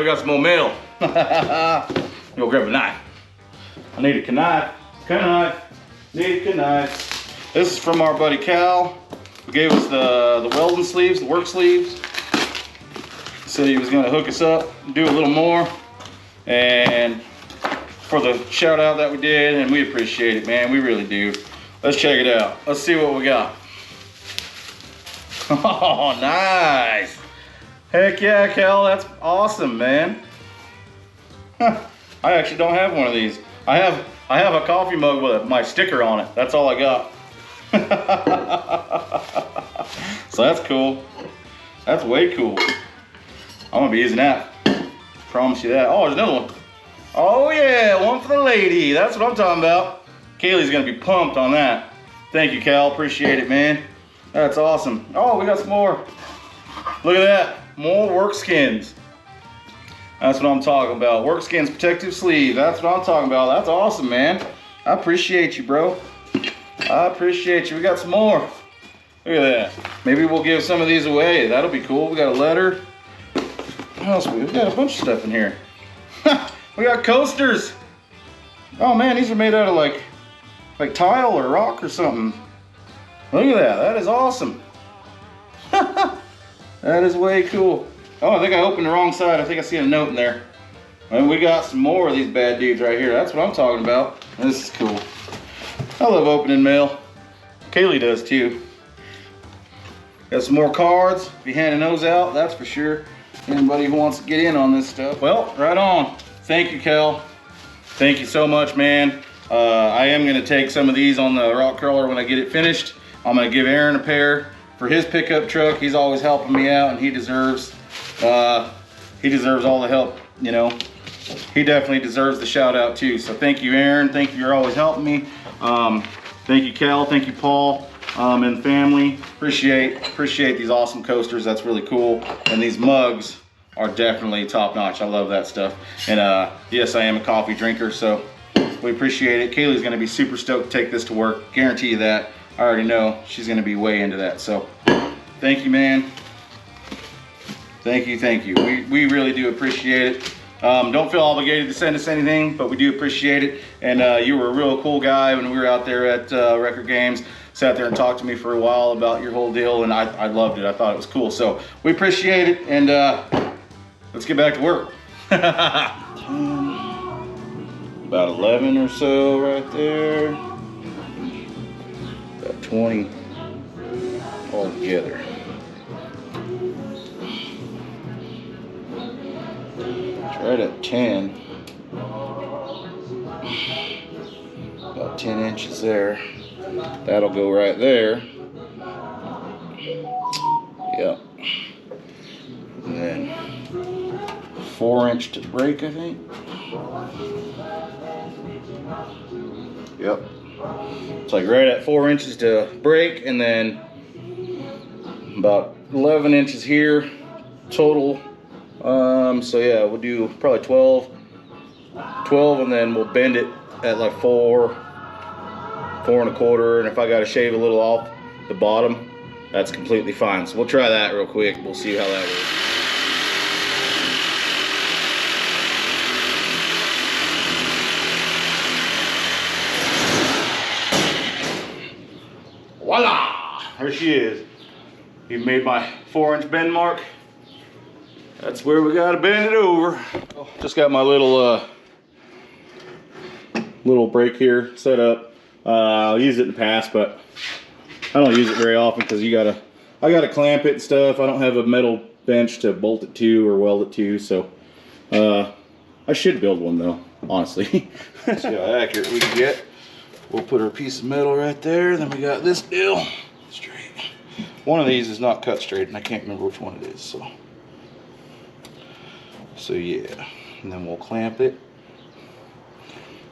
got some more mail. Go grab a knife. I need a knife. Need a knife. This is from our buddy Cal. He gave us the welding sleeves, the work sleeves. Said he was gonna hook us up, do a little more, and for the shout out that we did, and we appreciate it, man. We really do. Let's check it out. Let's see what we got. Oh, nice. Heck yeah, Cal, that's awesome, man. I actually don't have one of these. I have a coffee mug with my sticker on it. That's all I got. So that's cool. That's way cool. I'm gonna be using that. Promise you that. Oh, there's another one. Oh yeah, one for the lady. That's what I'm talking about. Kaylee's gonna be pumped on that. Thank you, Cal. Appreciate it, man. That's awesome. Oh, we got some more. Look at that. More work skins. That's what I'm talking about. Work skins protective sleeve. That's what I'm talking about. That's awesome, man. I appreciate you, bro. I appreciate you. We got some more. Look at that. Maybe we'll give some of these away. That'll be cool. We got a letter. What else? We've got a bunch of stuff in here. We got coasters. Oh man, these are made out of like tile or rock or something. Look at that. That is awesome. That is way cool. Oh, I think I opened the wrong side. I think I see a note in there. And we got some more of these bad dudes right here. That's what I'm talking about. This is cool. I love opening mail. Kaylee does too. Got some more cards. Be handing those out, that's for sure. Anybody who wants to get in on this stuff. Well, right on. Thank you, Cal. Thank you so much, man. I am gonna take some of these on the rock crawler when I get it finished. I'm gonna give Aaron a pair for his pickup truck. He's always helping me out, and he deserves all the help, you know. He definitely deserves the shout out too. So thank you, Aaron. Thank you, you're always helping me. Thank you, Cal. Thank you, Paul, and family. Appreciate these awesome coasters. That's really cool. And these mugs are definitely top notch. I love that stuff. And yes, I am a coffee drinker, so we appreciate it. Kaylee's gonna be super stoked to take this to work. Guarantee you that. I already know she's gonna be way into that. So thank you, man. Thank you. We really do appreciate it. Don't feel obligated to send us anything, but we do appreciate it. And you were a real cool guy when we were out there at Record Games. Sat there and talked to me for a while about your whole deal, and I loved it. I thought it was cool. So we appreciate it, and let's get back to work. 10, about 11 or so right there. About 20 all together. Right at 10, about 10 inches there. That'll go right there. Yep. And then 4-inch to break, I think. Yep. It's like right at 4 inches to break, and then about 11 inches here total. So yeah, we'll do probably 12, and then we'll bend it at like 4 1/4, and if I got to shave a little off the bottom, that's completely fine. So we'll try that real quick. We'll see how that goes. Voila! There she is. You made my 4-inch bend mark. That's where we gotta bend it over. Just got my little brake here set up. I'll use it in the past, but I don't use it very often because I gotta clamp it and stuff. I don't have a metal bench to bolt it to or weld it to, so I should build one though, honestly. See how accurate we can get. We'll put our piece of metal right there. Then we got this deal straight. One of these is not cut straight, and I can't remember which one it is. So yeah, and then we'll clamp it.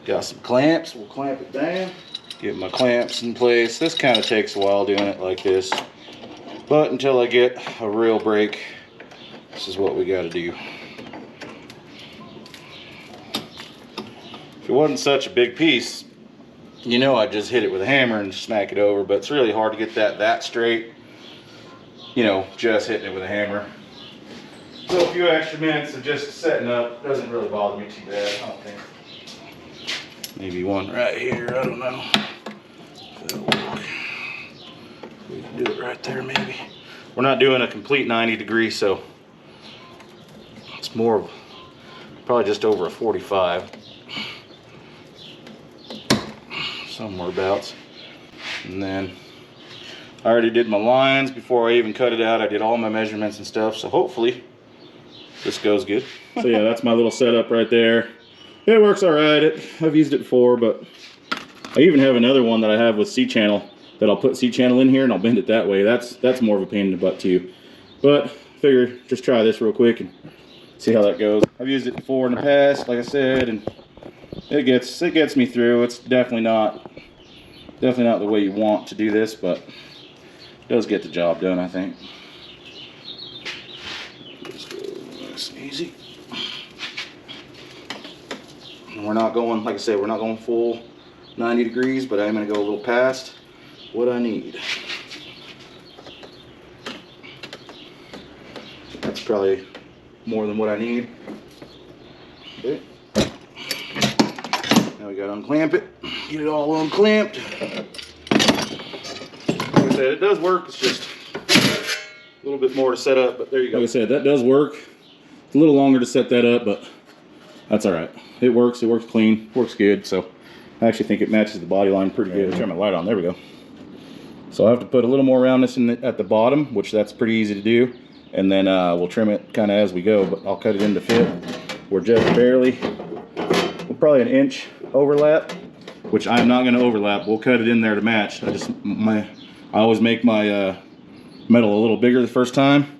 Got some clamps. We'll clamp it down. Get my clamps in place. This kind of takes a while doing it like this, but until I get a real brake, this is what we got to do. If it wasn't such a big piece, you know, I'd just hit it with a hammer and smack it over, but it's really hard to get that straight, you know, just hitting it with a hammer. So a few extra minutes of just setting up doesn't really bother me too bad, I don't think. Maybe one right here, I don't know. That'll work. We can do it right there maybe. We're not doing a complete 90 degrees, so it's more, probably just over a 45. Somewhere abouts. And then I already did my lines before I even cut it out. I did all my measurements and stuff, so hopefully this goes good. So yeah, that's my little setup right there. It works all right. I've used it before, but I even have another one that I have with C-channel that I'll put C-channel in here and I'll bend it that way. That's more of a pain in the butt too. But figure just try this real quick and see how that goes. I've used it before in the past, like I said, and it gets me through. It's definitely not the way you want to do this, but it does get the job done, I think. Just go nice and easy. And we're not going, like I said, we're not going full 90 degrees, but I'm going to go a little past what I need. That's probably more than what I need. Okay. Now we got to unclamp it, get it all unclamped. Like I said, it does work, it's just a little bit more to set up, but there you go. Like I said, that does work. It's a little longer to set that up, but that's all right. It works clean, works good, so I actually think it matches the body line pretty good. Turn my light on, there we go. So I have to put a little more roundness in at the bottom, which that's pretty easy to do, and then we'll trim it kind of as we go, but I'll cut it into fit. We're just barely, we're probably an inch overlap, which I'm not going to overlap. We'll cut it in there to match. I always make my metal a little bigger the first time,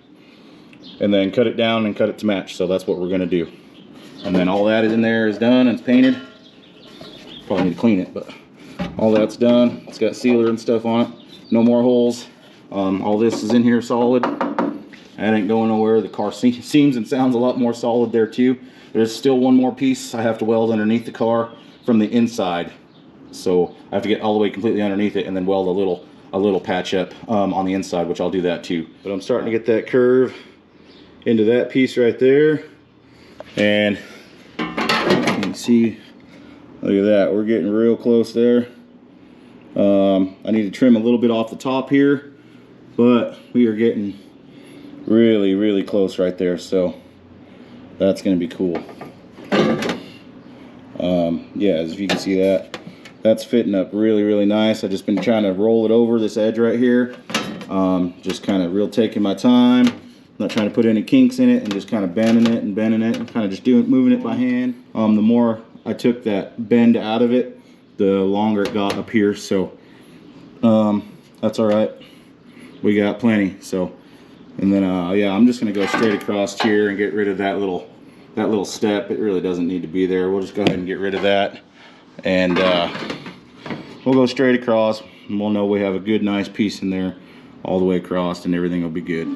and then cut it down and cut it to match. So that's what we're going to do. And then all that is in there is done and it's painted. Probably need to clean it, but all that's done. It's got sealer and stuff on it. No more holes. All this is in here solid. That ain't going nowhere. The car seems and sounds a lot more solid there too. There's still one more piece I have to weld underneath the car from the inside. So I have to get all the way completely underneath it and then weld a little patch up on the inside, which I'll do that too. But I'm starting to get that curve into that piece right there. And you can see, look at that, we're getting real close there. I need to trim a little bit off the top here, but we are getting really close right there, so that's going to be cool. Yeah, as you can see, that's fitting up really nice. I've just been trying to roll it over this edge right here, just kind of taking my time. Not trying to put any kinks in it, and just kind of bending it and kind of just moving it by hand. The more I took that bend out of it, the longer it got up here. So that's all right. We got plenty. So, and then yeah, I'm just gonna go straight across here and get rid of that little step. It really doesn't need to be there. We'll just go ahead and get rid of that, and we'll go straight across, and we'll know we have a good, nice piece in there all the way across, and everything will be good.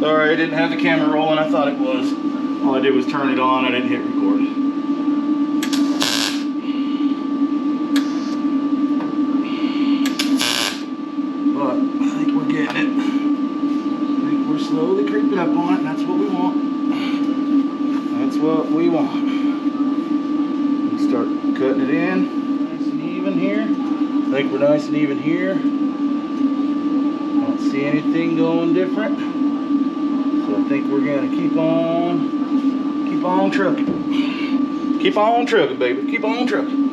Sorry, I didn't have the camera rolling. I thought it was. All I did was turn it on. I didn't hit record. But I think we're getting it. I think we're slowly creeping up on it, and that's what we want. That's what we want. Let's start cutting it in. Nice and even here. I think we're nice and even here. Don't see anything going different. I think we're gonna keep on trucking. Keep on trucking, baby. Keep on trucking.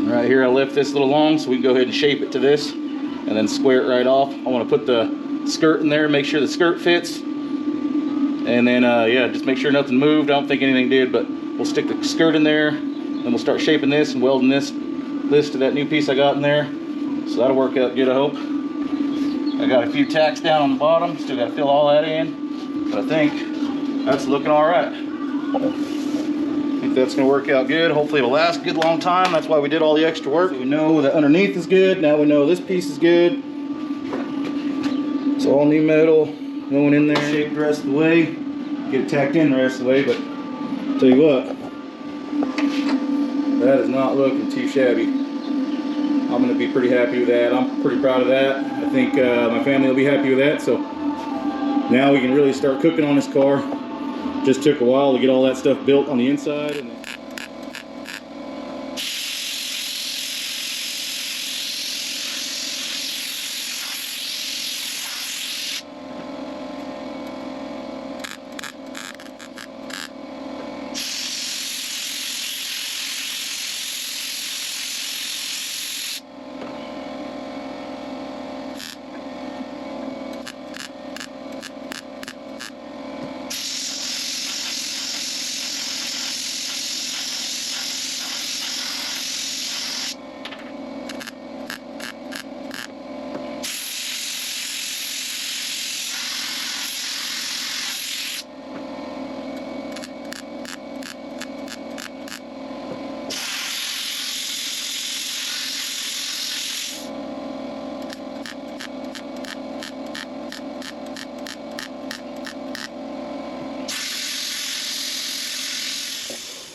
Right here I left this a little long, so we can go ahead and shape it to this. and then square it right off. I want to put the skirt in there, make sure the skirt fits, and then yeah, just make sure nothing moved. I don't think anything did, but we'll stick the skirt in there, then we'll start shaping this and welding this to that new piece I got in there. So that'll work out good, I hope. I got a few tacks down on the bottom, still got to fill all that in, but I think that's looking all right. I think that's going to work out good. Hopefully it'll last a good long time. That's why we did all the extra work. We know that underneath is good. Now we know this piece is good. It's all new metal going in there, shaped the rest of the way. Get it tacked in the rest of the way, but I'll tell you what, that is not looking too shabby. I'm going to be pretty happy with that. I'm pretty proud of that. I think my family will be happy with that. So now we can really start cooking on this car. Just took a while to get all that stuff built on the inside. And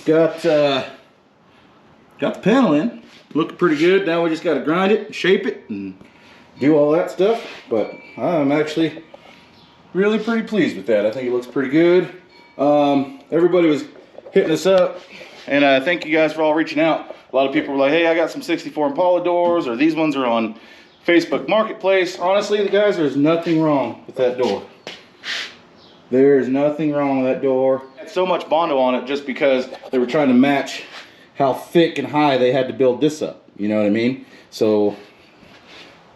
got the panel in, looking pretty good. Now we just got to grind it, shape it, and do all that stuff. But I'm actually really pretty pleased with that. I think it looks pretty good. Everybody was hitting us up, and thank you guys for all reaching out. A lot of people were like, hey, I got some 64 Impala doors, or these ones are on Facebook Marketplace. Honestly, guys, there's nothing wrong with that door. There's nothing wrong with that door. Had so much Bondo on it just because they were trying to match how thick and high they had to build this up. You know what I mean? So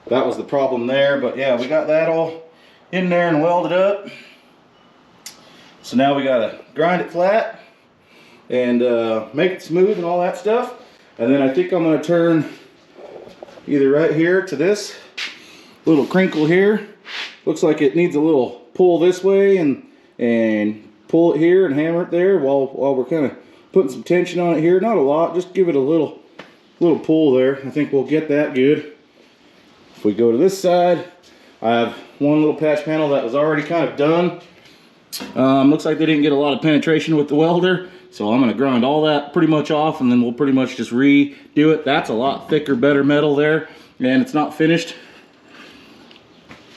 that was the problem there. But yeah, we got that all in there and welded up. So now we gotta grind it flat and make it smooth and all that stuff. And then I think I'm gonna turn either right here to this little crinkle here. Looks like it needs a little pull this way and pull it here and hammer it there while we're kind of putting some tension on it here. Not a lot, just give it a little pull there. I think we'll get that good. If we go to this side, I have one little patch panel that was already kind of done. Looks like they didn't get a lot of penetration with the welder, so I'm going to grind all that pretty much off, and then we'll pretty much just redo it. That's a lot thicker, better metal there, and it's not finished.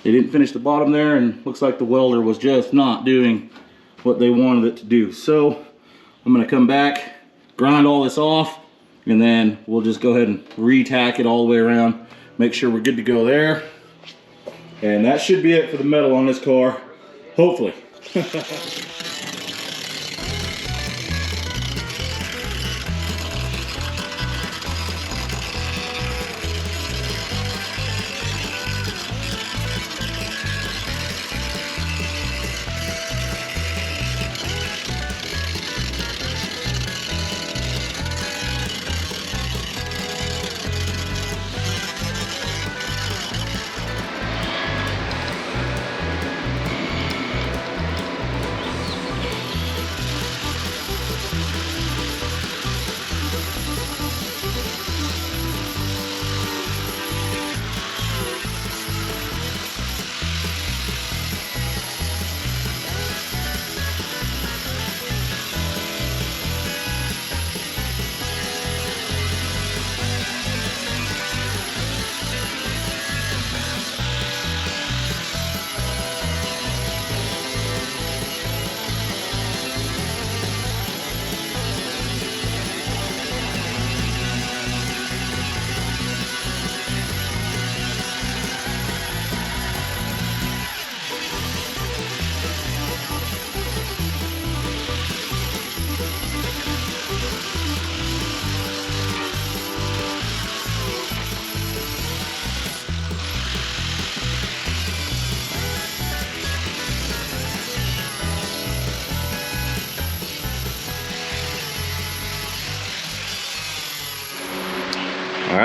They didn't finish the bottom there, and looks like the welder was just not doing what they wanted it to do. So I'm going to come back, grind all this off, and then we'll just go ahead and re-tack it all the way around, make sure we're good to go there. And that should be it for the metal on this car, hopefully.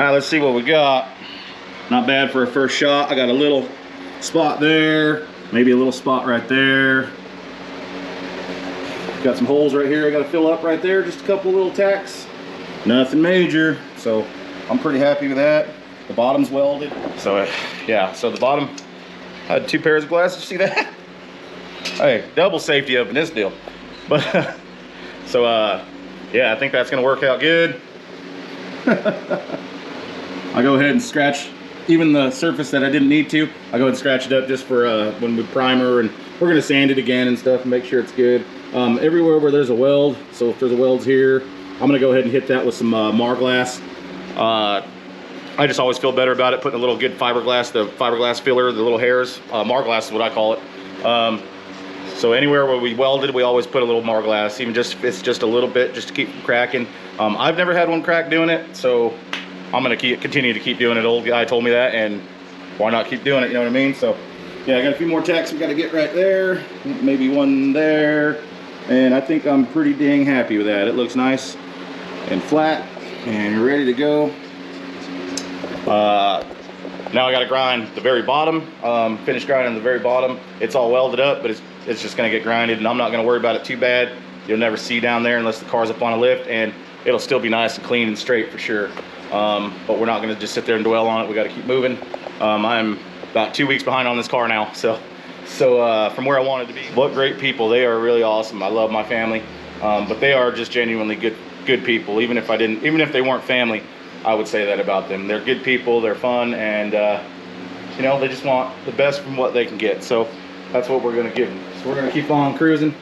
right, let's see what we got. Not bad for a first shot. I got a little spot there, maybe a little spot right there. Got some holes right here I gotta fill up right there, just a couple little tacks. Nothing major, so I'm pretty happy with that. The bottom's welded. So yeah, so the bottom, I had 2 pairs of glasses, see that? Hey, double safety up in this deal. But, so yeah, I think that's gonna work out good. I'll go ahead and scratch even the surface that I didn't need to. I'll go ahead and scratch it up just for when we primer, and we're gonna sand it again and stuff and make sure it's good. Everywhere where there's a weld, so if there's a welds here, I'm gonna go ahead and hit that with some Marglass. I just always feel better about it, putting a little good fiberglass, the fiberglass filler, the little hairs. Marglass is what I call it. So anywhere where we welded, we always put a little Marglass, even just if it's just a little bit, just to keep from cracking. I've never had one crack doing it, so I'm gonna continue to keep doing it. Old guy told me that, and why not keep doing it, you know what I mean? So yeah, I got a few more tacks we gotta get right there, maybe one there, and I think I'm pretty dang happy with that. It looks nice and flat and ready to go. Now I gotta grind the very bottom, finish grinding the very bottom. It's all welded up, but it's just gonna get grinded, and I'm not gonna worry about it too bad. You'll never see down there unless the car's up on a lift, and it'll still be nice and clean and straight for sure. But we're not gonna just sit there and dwell on it. We gotta keep moving. I'm about 2 weeks behind on this car now, so from where I wanted to be. What great people. They are really awesome. I love my family, but they are just genuinely good people. Even if they weren't family, I would say that about them. They're good people, they're fun, and you know, they just want the best from what they can get. So that's what we're gonna give them. So we're gonna keep on cruising.